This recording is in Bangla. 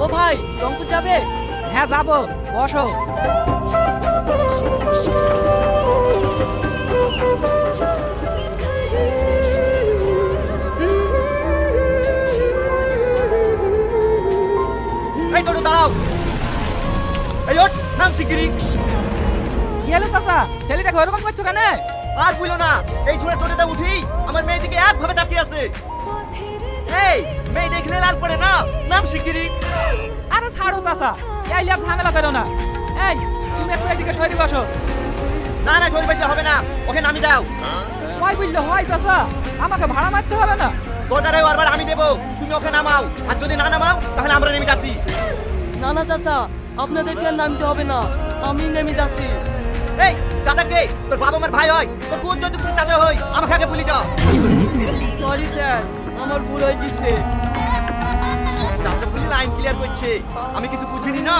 ও ভাই রংপুর যাবে? হ্যাঁ যাবো, বসো। এই টোটো দাঁড়াও। এই ওঠ, নাম শিগগিরি। কি হলো চাচা, ছেলেটাকে ওরকম করছো কেন? আর বুঝলো না, এই ছোট টোটোটা উঠি আমার মেয়ে দিকে একভাবে তাকিয়ে আছে। এই মেয়ে দেখলে লাল পড়ে না, নাম শিগগিরি। আরে ছাড়ো চাচা, এই লিয়া ঝামেলা করো না। এই তুমি একটু এদিকে সরে বসো। না না, শরীর বসলে হবে না, ওকে নামি দাও। হয় বুঝলে হয় চাচা, আমাকে ভাড়া মারতে হবে না। তোটারে বারবার আমি দেবো, তুমি ওকে নামাও, আর যদি না নামাও তাহলে আমরা নেমে যাচ্ছি। না না চাচা, আপনাদেরকে আর নামতে হবে না, আমি নেমে যাচ্ছি। এই চাচা কে? তোর বাবা আমার ভাই হয়, তোর কোন যদি তুই চাচা হই আমাকে আগে বলি যা। সরি স্যার, আমার ভুল হয়ে গেছে। চাচা বলি লাইন ক্লিয়ার করছে, আমি কিছু বুঝিনি না।